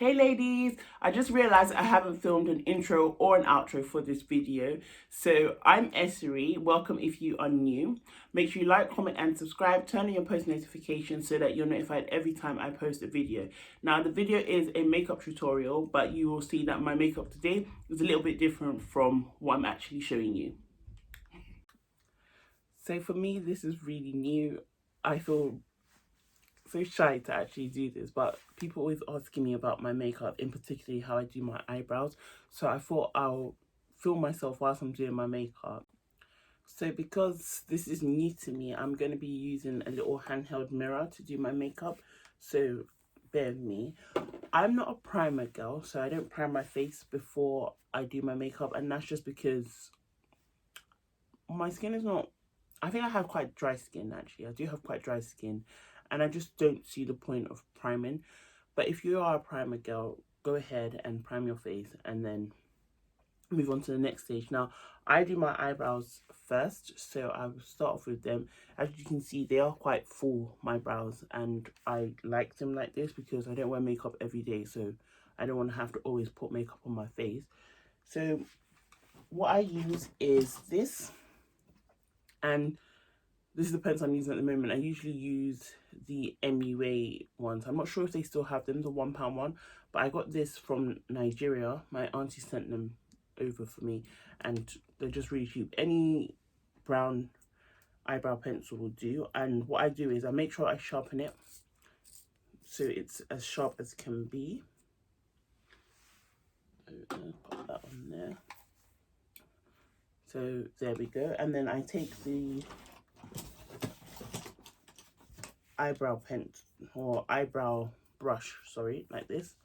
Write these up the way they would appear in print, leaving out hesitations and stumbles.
Hey ladies, I just realized I haven't filmed an intro or an outro for this video. So I'm Essery, welcome if you are new. Make sure you like, comment and subscribe, turn on your post notifications so that you're notified every time I post a video. Now the video is a makeup tutorial, but you will see that my makeup today is a little bit different from what I'm actually showing you. So for me, this is really new. I feel so shy to actually do this, but people always asking me about my makeup, in particularly how I do my eyebrows. So I thought I'll film myself whilst I'm doing my makeup. So because this is new to me, I'm going to be using a little handheld mirror to do my makeup. So bear with me. I'm not a primer girl, so I don't prime my face before I do my makeup, and that's just because my skin is not, I think I have quite dry skin actually. I do have quite dry skin and I just don't see the point of priming. But if you are a primer girl, go ahead and prime your face and then move on to the next stage. Now, I do my eyebrows first, so I will start off with them. As you can see, they are quite full, my brows, and I like them like this because I don't wear makeup every day, so I don't want to have to always put makeup on my face. So what I use is this, and this is the pens I'm using at the moment. I usually use the MUA ones. I'm not sure if they still have them, the £1 one, but I got this from Nigeria. My auntie sent them over for me and they're just really cheap. Any brown eyebrow pencil will do. And what I do is I make sure I sharpen it so it's as sharp as can be. Put that on there. So there we go. And then I take the eyebrow pen or eyebrow brush, sorry, like this.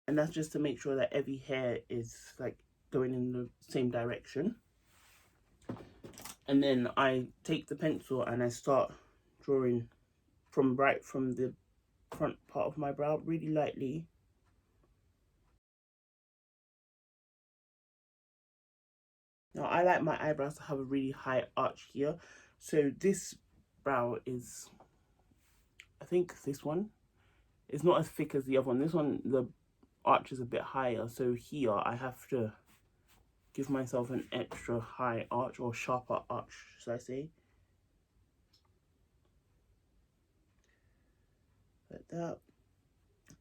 And that's just to make sure that every hair is like going in the same direction. And then I take the pencil and I start drawing from the front part of my brow really lightly. Now I like my eyebrows to have a really high arch here, so this brow is, I think this one is not as thick as the other one. This one, the arch is a bit higher, so here I have to give myself an extra high arch, or sharper arch should I say, like that.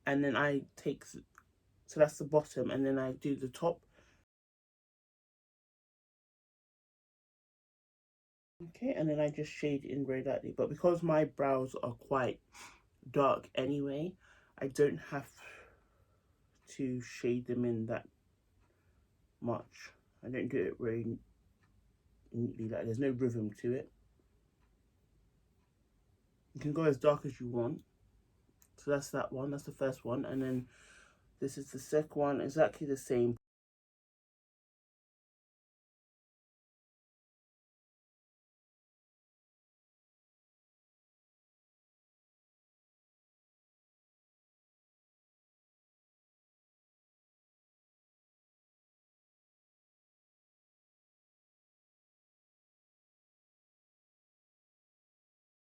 And then I take, so that's the bottom, and then I do the top. Okay, and then I just shade in very lightly, but because my brows are quite dark anyway, I don't have to shade them in that much. I don't do it very neatly, like there's no rhythm to it. You can go as dark as you want. So that's that one, that's the first one, and then this is the second one, exactly the same.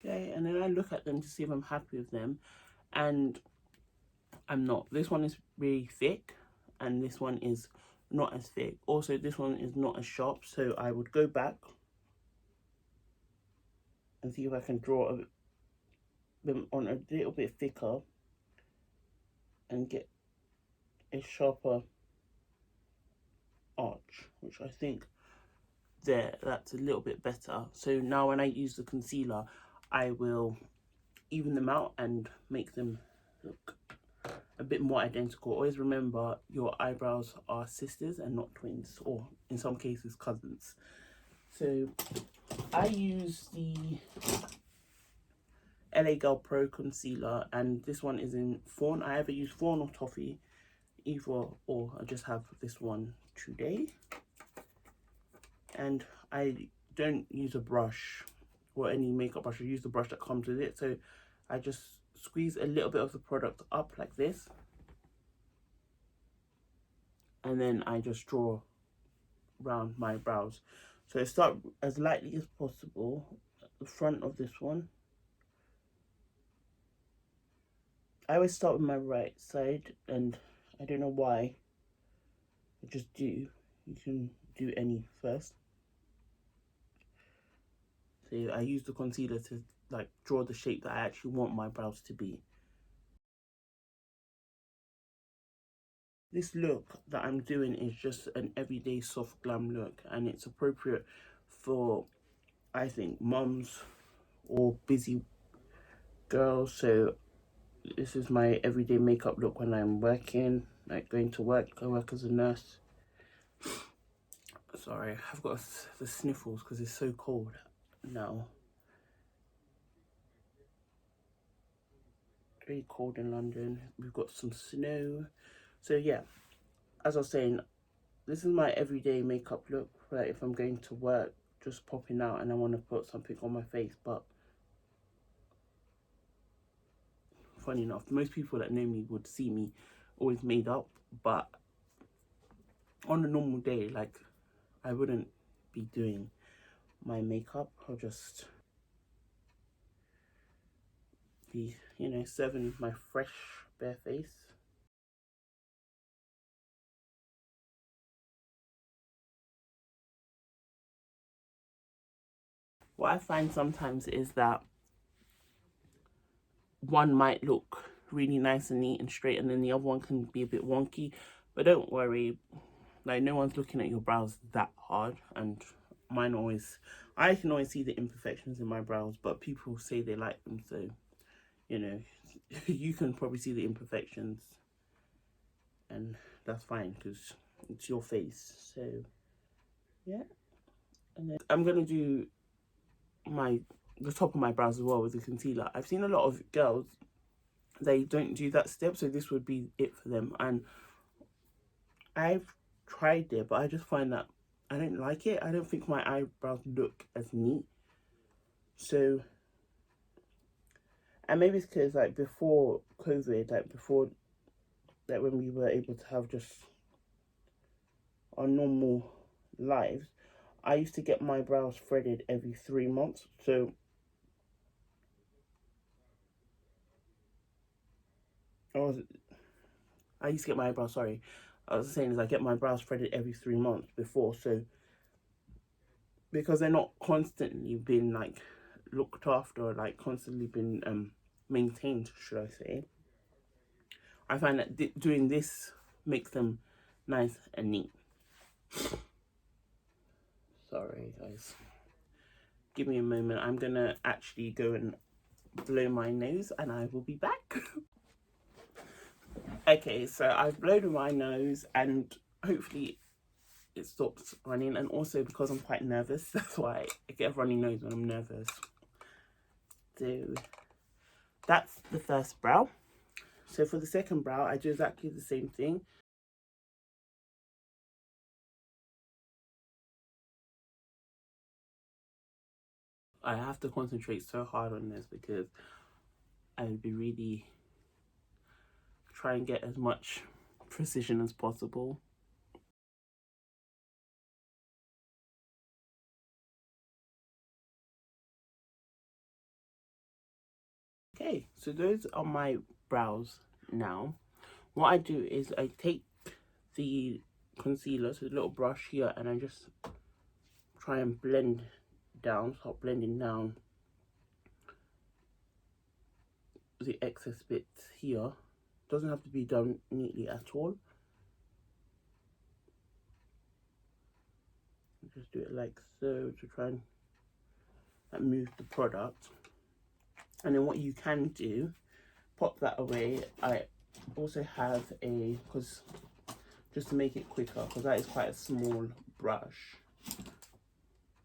Okay, and then I look at them to see if I'm happy with them, and I'm not. This one is really thick and this one is not as thick. Also, this one is not as sharp, so I would go back and see if I can draw them on a little bit thicker and get a sharper arch, which I think that's a little bit better. So now when I use the concealer, I will even them out and make them look a bit more identical. Always remember your eyebrows are sisters and not twins, or in some cases cousins. So I use the LA Girl Pro concealer, and this one is in Fawn. I either use Fawn or Toffee, either or. I just have this one today, and I don't use a brush or any makeup brush. I use the brush that comes with it. So I just squeeze a little bit of the product up like this, and then I just draw around my brows. So I start as lightly as possible at the front of this one, I always start with my right side, and I don't know why. I just do. You can do any first. So I use the concealer to like draw the shape that I actually want my brows to be. This look that I'm doing is just an everyday soft glam look, and it's appropriate for, I think, mums or busy girls. So this is my everyday makeup look when I'm working, like going to work. I work as a nurse. Sorry, I've got the sniffles because it's so cold now. Very cold in London. We've got some snow. So yeah, as I was saying, this is my everyday makeup look. Like if I'm going to work, just popping out and I want to put something on my face. But funny enough, most people that know me would see me always made up. But on a normal day, like I wouldn't be doing my makeup. I'll just be, you know, serving my fresh bare face. What I find sometimes is that one might look really nice and neat and straight, and then the other one can be a bit wonky. But don't worry, like no one's looking at your brows that hard, and mine always, I can always see the imperfections in my brows, but people say they like them, so you know, you can probably see the imperfections, and that's fine because it's your face. So yeah, and then I'm gonna do the top of my brows as well with the concealer. I've seen a lot of girls, they don't do that step, so this would be it for them. And I've tried it, but I just find that I don't like it. I don't think my eyebrows look as neat. So, and maybe it's because like before COVID, like before, like when we were able to have just our normal lives, I used to get my brows threaded every 3 months. So I was, I used to get my eyebrows, sorry. I was saying is I get my brows threaded every 3 months before. So because they're not constantly been like looked after or like constantly been maintained, should I say, I find that doing this makes them nice and neat. Sorry guys, give me a moment. I'm gonna actually go and blow my nose and I will be back. Okay, so I've blown my nose and hopefully it stops running, and also because I'm quite nervous, that's why I get a runny nose when I'm nervous. So that's the first brow. So for the second brow, I do exactly the same thing. I have to concentrate so hard on this because I would be really try and get as much precision as possible. Okay, so those are my brows now. What I do is I take the concealer, so the little brush here, and I just try and blend down, start blending down the excess bits here. Doesn't have to be done neatly at all. Just do it like so to try and like, move the product. And then what you can do, pop that away. I also have a, because just to make it quicker, because that is quite a small brush.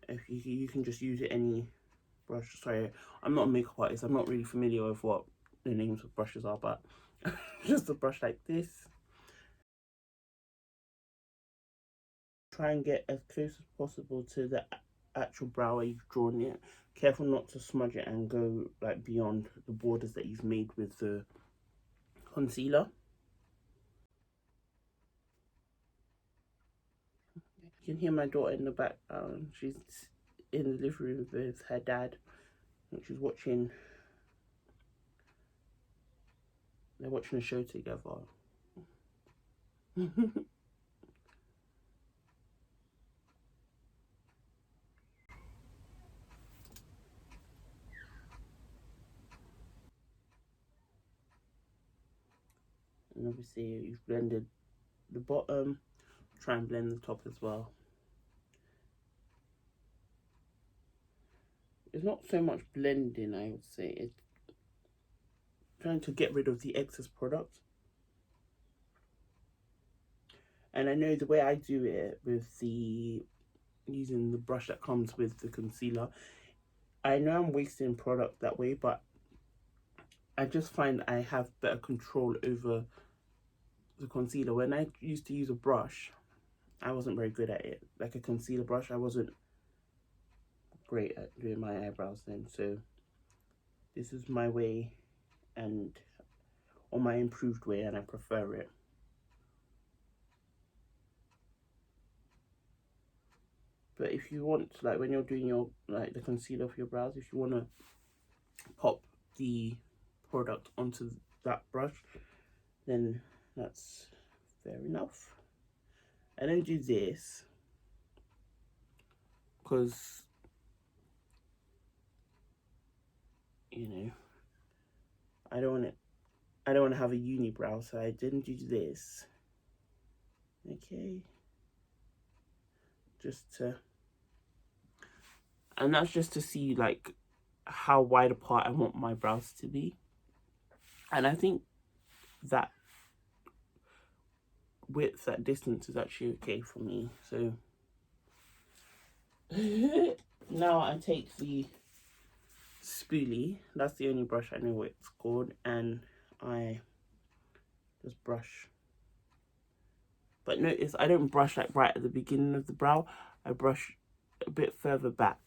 If you can just use it any brush. Sorry, I'm not a makeup artist. I'm not really familiar with what the names of brushes are, but just a brush like this. Try and get as close as possible to the actual brow where you've drawn it. Careful not to smudge it and go like beyond the borders that you've made with the concealer. You can hear my daughter in the background. She's in the living room with her dad, and she's watching They're watching a show together. And obviously you've blended the bottom, try and blend the top as well. It's not so much blending, I would say, it's trying to get rid of the excess product. And I know the way I do it with the using the brush that comes with the concealer, I know I'm wasting product that way, but I just find I have better control over the concealer. When I used to use a brush, I wasn't very good at it. Like a concealer brush, I wasn't great at doing my eyebrows then. So this is my way, and or my improved way, and I prefer it. But if you want, like when you're doing your like the concealer for your brows, if you want to pop the product onto that brush, then that's fair enough. I don't do this because, you know, I don't want to have a unibrow, so I didn't do this. Okay, just to, and that's just to see like how wide apart I want my brows to be. And I think that width, that distance is actually okay for me. So now I take the spoolie, that's the only brush I know what it's called, and I just brush. But notice I don't brush like right at the beginning of the brow, I brush a bit further back.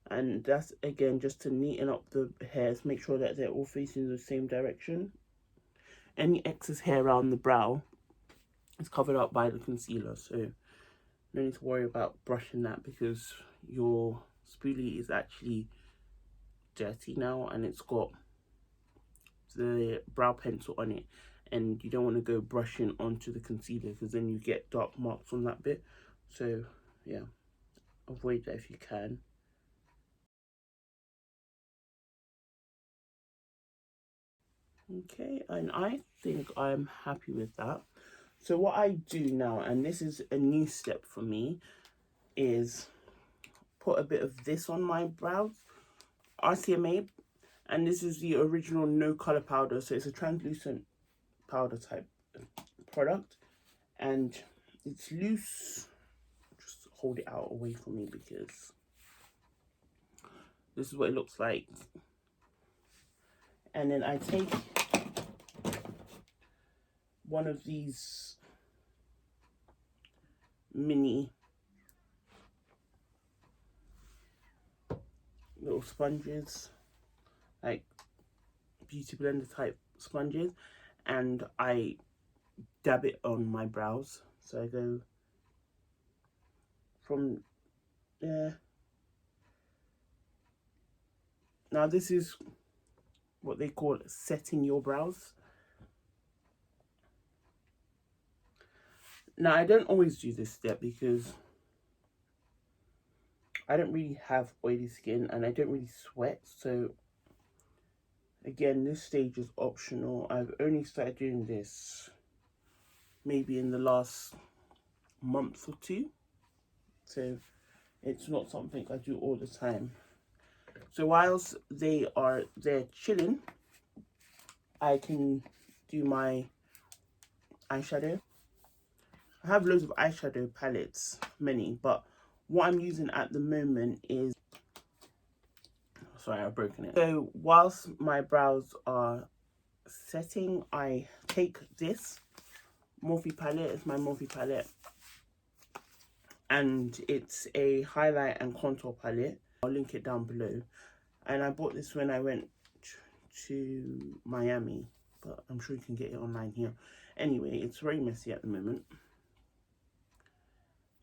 And that's again just to neaten up the hairs, make sure that they're all facing the same direction. Any excess hair around the brow is covered up by the concealer, so no need to worry about brushing that, because your spoolie is actually dirty now and it's got the brow pencil on it, and you don't want to go brushing onto the concealer because then you get dark marks on that bit. So yeah, avoid that if you can. Okay, and I think I'm happy with that. So what I do now, and this is a new step for me, is put a bit of this on my brows, RMCA, and this is the original no color powder, so it's a translucent powder type product, and it's loose. Just hold it out away from me because this is what it looks like. And then I take one of these mini little sponges, like beauty blender type sponges, and I dab it on my brows. So I go from there. Now this is what they call setting your brows. Now I don't always do this step because I don't really have oily skin and I don't really sweat, so again, this stage is optional. I've only started doing this maybe in the last month or two, so it's not something I do all the time. So whilst they're chilling, I can do my eyeshadow. I have loads of eyeshadow palettes, many, but what I'm using at the moment is, sorry, I've broken it. So whilst my brows are setting, I take this Morphe palette. It's my Morphe palette, and it's a highlight and contour palette. I'll link it down below. And I bought this when I went to Miami, but I'm sure you can get it online here. Anyway, it's very messy at the moment.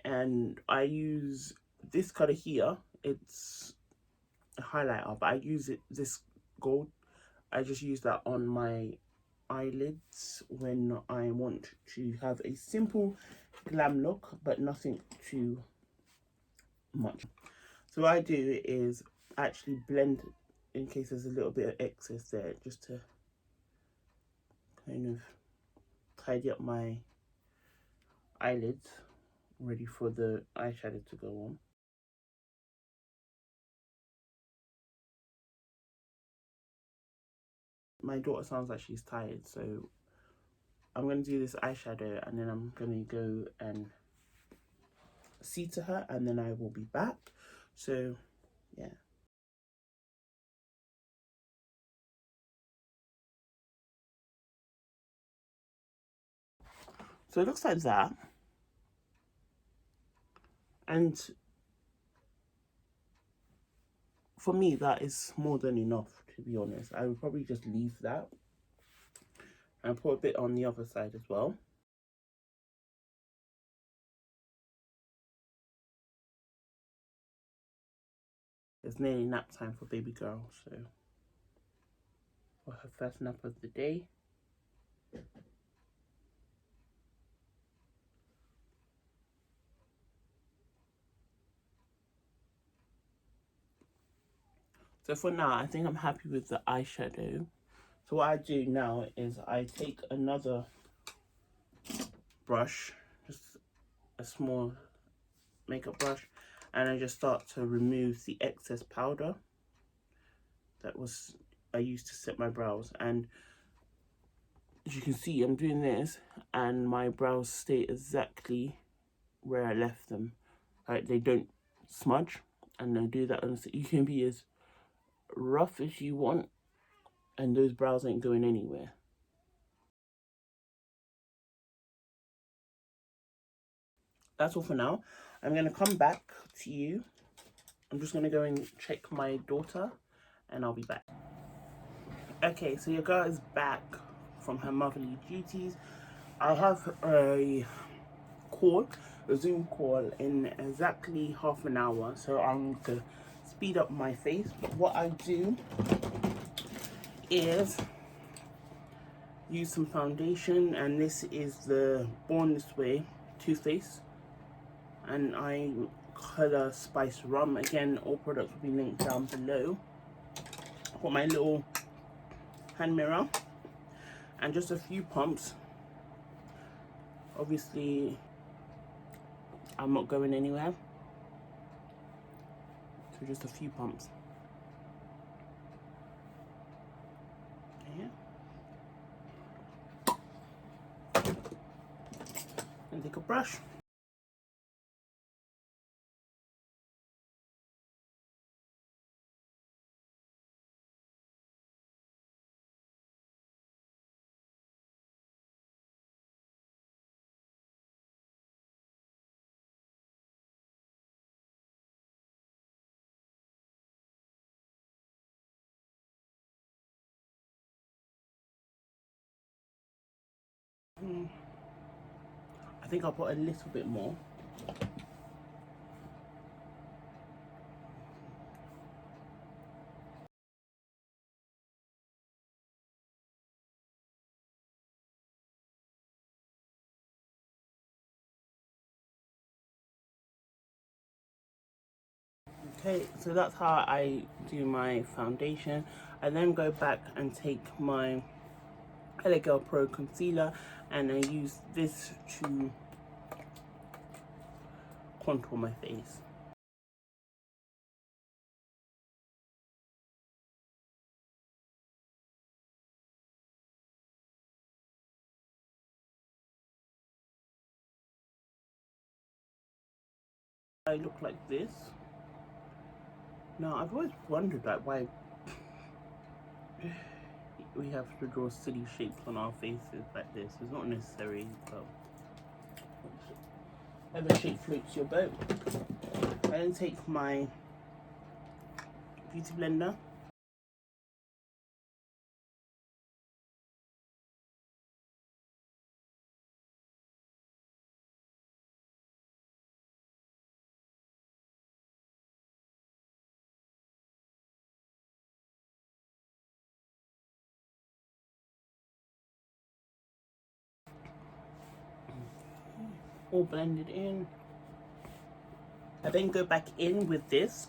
And I use this color here. It's a highlighter, but I use this gold. I just use that on my eyelids when I want to have a simple glam look, but nothing too much. So what I do is actually blend in case there's a little bit of excess there, just to kind of tidy up my eyelids, ready for the eyeshadow to go on. My daughter sounds like she's tired, so I'm going to do this eyeshadow and then I'm going to go and see to her and then I will be back. So yeah. So it looks like that. And for me, that is more than enough, to be honest. I would probably just leave that and put a bit on the other side as well. It's nearly nap time for baby girl, so for her first nap of the day. So for now, I think I'm happy with the eyeshadow. So what I do now is I take another brush, just a small makeup brush, and I just start to remove the excess powder that I used to set my brows. And as you can see, I'm doing this and my brows stay exactly where I left them. Right, they don't smudge, and I do that. And you can be as rough as you want and those brows ain't going anywhere. That's all for now. I'm going to come back to you. I'm just going to go and check my daughter and I'll be back. Okay, so your girl is back from her motherly duties. I have a Zoom call in exactly half an hour, so I'm going to speed up my face. But what I do is use some foundation, and this is the Born This Way Too Faced, and I color Spice Rum. Again, all products will be linked down below. I've got my little hand mirror and just a few pumps. Obviously I'm not going anywhere, so just a few pumps. Okay. And take a brush. I think I'll put a little bit more. Okay, so that's how I do my foundation. I then go back and take my LA Girl Pro concealer and I use this to contour my face. I look like this. Now, I've always wondered like why we have to draw silly shapes on our faces like this. It's not necessary, but whatever shape floats your boat. I then take my beauty blender all blended in. I then go back in with this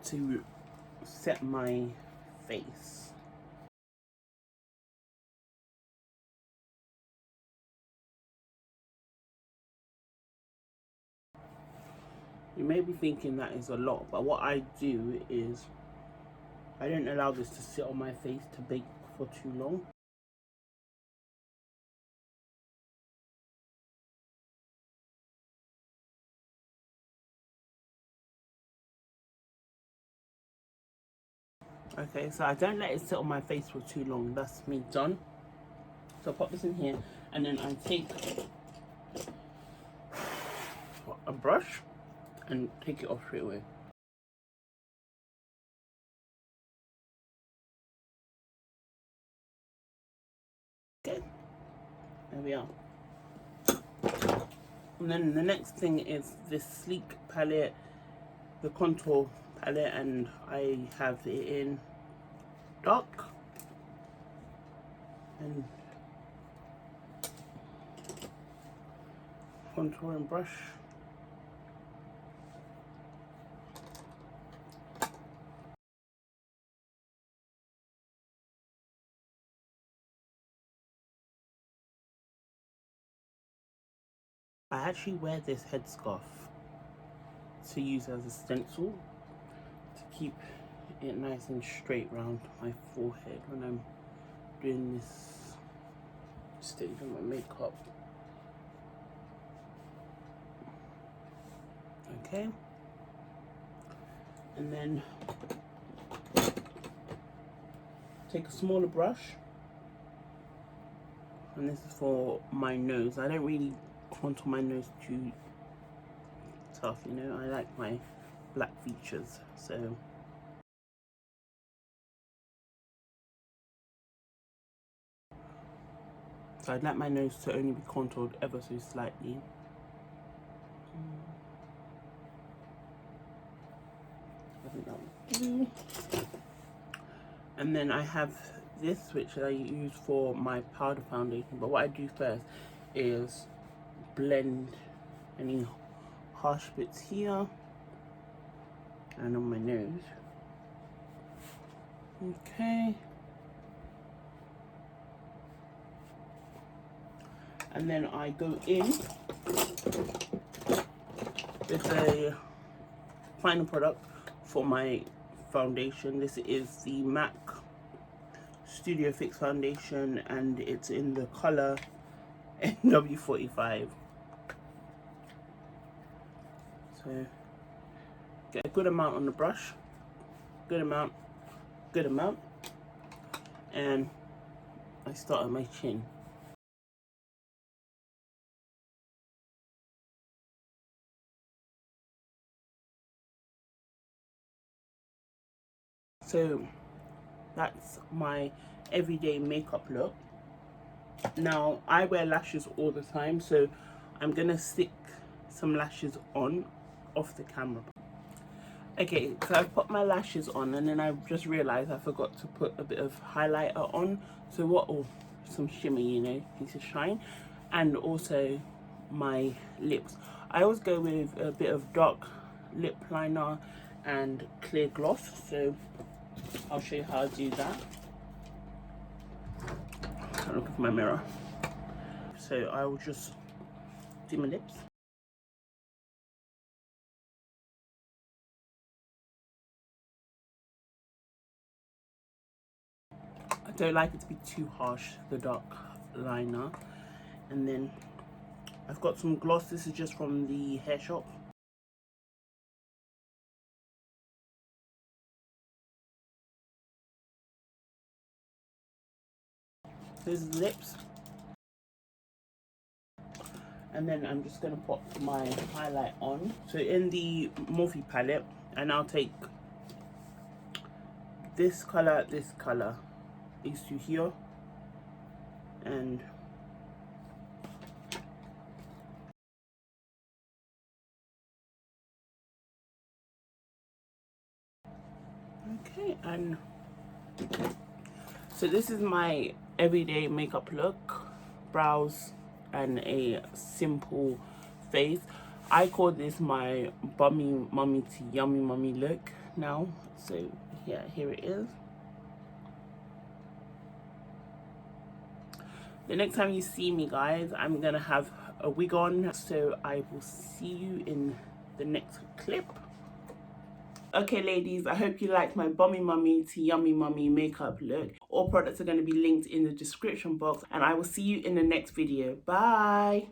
to set my face. You may be thinking that is a lot, but what I do is I don't allow this to sit on my face to bake for too long. Okay, so I don't let it sit on my face for too long. That's me done. So I pop this in here, and then I take a brush and take it off straight away. Okay, there we are. And then the next thing is this sleek palette, the contour palette, and I have it in dark and contouring brush. I actually wear this headscarf to use as a stencil to keep it nice and straight around my forehead when I'm doing this stage of my makeup. Okay, and then take a smaller brush, and this is for my nose. I don't really contour my nose too tough, you know. I like my black features, so I'd like my nose to only be contoured ever so slightly. I think that will do. And then I have this, which I use for my powder foundation, but what I do first is blend any harsh bits here and on my nose. Okay, and then I go in with a final product for my foundation. This is the MAC Studio Fix foundation, and it's in the color NW45. So get a good amount on the brush, good amount, and I start at my chin. So that's my everyday makeup look. Now I wear lashes all the time, so I'm gonna stick some lashes on off the camera. Okay, so I've put my lashes on, and then I just realized I forgot to put a bit of highlighter on. So what, oh, some shimmer, you know, piece of shine, and also my lips. I always go with a bit of dark lip liner and clear gloss, so I'll show you how I do that. I'm looking for my mirror. So I will just do my lips. I don't like it to be too harsh, the dark liner. And then I've got some gloss. This is just from the hair shop. This is lips. And then I'm just going to put my highlight on. So in the Morphe palette, and I'll take this color, these two here, and okay, and so this is my everyday makeup look. Brows and a simple face. I call this my bummy mummy to yummy mummy look now. So yeah, here it is. The next time you see me, guys, I'm gonna have a wig on, so I will see you in the next clip. Okay, ladies, I hope you liked my bummy mummy to yummy mummy makeup look. All products are going to be linked in the description box, and I will see you in the next video. Bye.